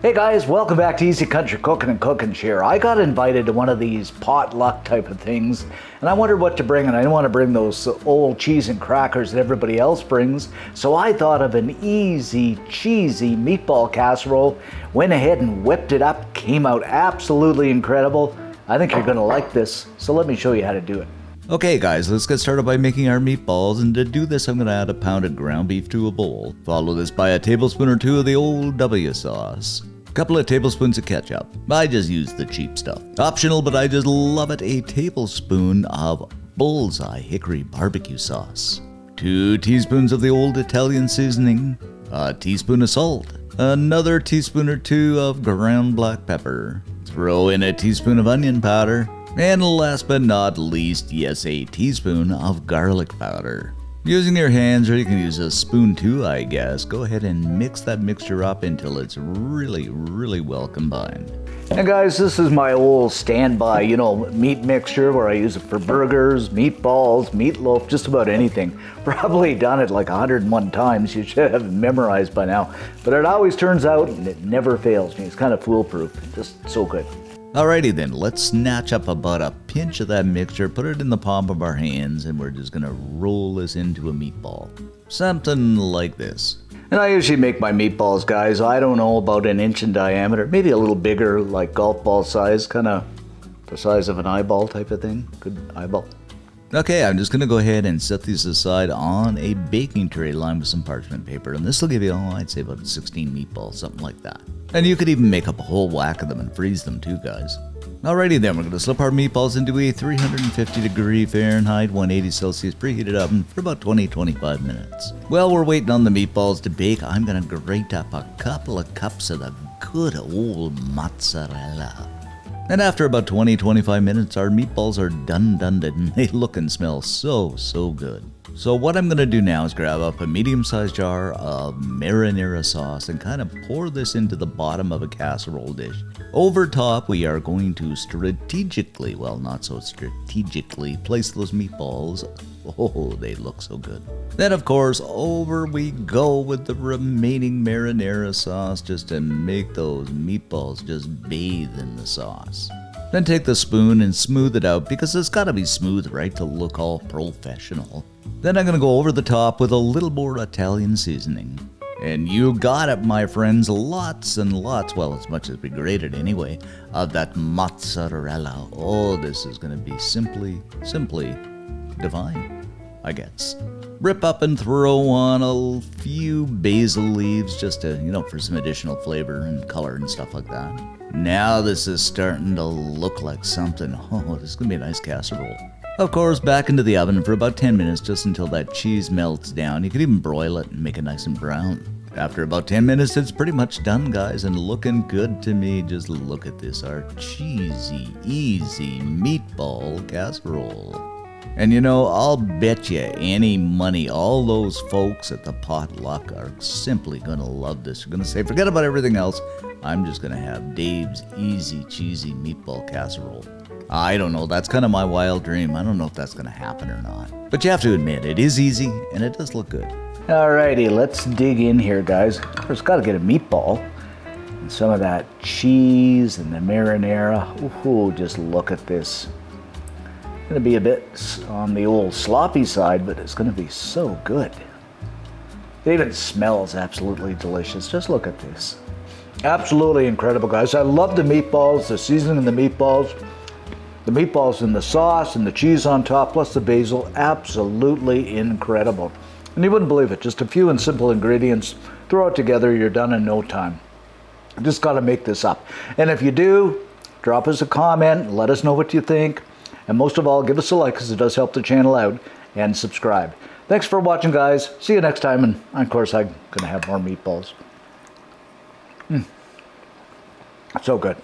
Hey guys, welcome back to Easy Country Cooking and Cooking Share. I got invited to one of these potluck type of things, and I wondered what to bring, and I didn't want to bring those old cheese and crackers that everybody else brings, so I thought of an easy, cheesy meatball casserole, went ahead and whipped it up, came out absolutely incredible. I think you're going to like this, so let me show you how to do it. Okay guys, let's get started by making our meatballs, and to do this I'm going to add a pound of ground beef to a bowl. Follow this by a tablespoon or two of the old W sauce. Couple of tablespoons of ketchup. I just use the cheap stuff. Optional, but I just love it. A tablespoon of bullseye hickory barbecue sauce. 2 teaspoons of the old Italian seasoning. A teaspoon of salt. Another teaspoon or two of ground black pepper. Throw in a teaspoon of onion powder. And last but not least, yes, a teaspoon of garlic powder. Using your hands, or you can use a spoon too, I guess. Go ahead and mix that mixture up until it's really well combined. And guys, this is my old standby, meat mixture where I use it for burgers, meatballs, meatloaf, just about anything. Probably done it like 101 times. You should have it memorized by now. But it always turns out, and it never fails me. It's kind of foolproof. Just so good. Alrighty then, let's snatch up about a pinch of that mixture, put it in the palm of our hands, and we're just gonna roll this into a meatball. Something like this. And I usually make my meatballs, guys, I don't know, about 1 inch in diameter, maybe a little bigger, like golf ball size, kind of the size of an eyeball type of thing. Good eyeball. Okay, I'm just gonna go ahead and set these aside on a baking tray lined with some parchment paper, and this will give you, I'd say about 16 meatballs, something like that. And you could even make up a whole whack of them and freeze them too, guys. Alrighty then, we're gonna slip our meatballs into a 350 degree Fahrenheit, 180 Celsius preheated oven for about 20-25 minutes. While we're waiting on the meatballs to bake, I'm gonna grate up a couple of cups of the good old mozzarella. And after about 20-25 minutes, our meatballs are done, and they look and smell so good. So what I'm going to do now is grab up a medium-sized jar of marinara sauce and kind of pour this into the bottom of a casserole dish. Over top, we are going to strategically, well, not so strategically, place those meatballs. Oh, they look so good. Then, of course, over we go with the remaining marinara sauce just to make those meatballs just bathe in the sauce. Then take the spoon and smooth it out, because it's got to be smooth, right, to look all professional. Then I'm going to go over the top with a little more Italian seasoning. And you got it, my friends, lots and lots, well, as much as we grated anyway, of that mozzarella. Oh, this is going to be simply divine, I guess. Rip up and throw on a few basil leaves just to, for some additional flavor and color and stuff like that. Now this is starting to look like something. Oh, this is going to be a nice casserole. Of course, back into the oven for about 10 minutes just until that cheese melts down. You could even broil it and make it nice and brown. After about 10 minutes, it's pretty much done, guys, and looking good to me. Just look at this, our cheesy, easy meatball casserole. And I'll bet you any money all those folks at the potluck are simply going to love this. You're going to say, forget about everything else. I'm just going to have Dave's easy, cheesy meatball casserole. I don't know, that's kind of my wild dream. I don't know if that's going to happen or not. But you have to admit, it is easy, and it does look good. Alrighty, let's dig in here, guys. First, got to get a meatball. And some of that cheese and the marinara. Ooh, just look at this. It's going to be a bit on the old sloppy side, but it's going to be so good. It even smells absolutely delicious. Just look at this. Absolutely incredible, guys. I love the meatballs, the seasoning of the meatballs and the sauce and the cheese on top, plus the basil. Absolutely incredible. And you wouldn't believe it. Just a few and simple ingredients. Throw it together, you're done in no time. Just got to make this up. And if you do, drop us a comment, let us know what you think. And most of all, give us a like, because it does help the channel out, and subscribe. Thanks for watching, guys. See you next time. And of course, I'm going to have more meatballs. So good.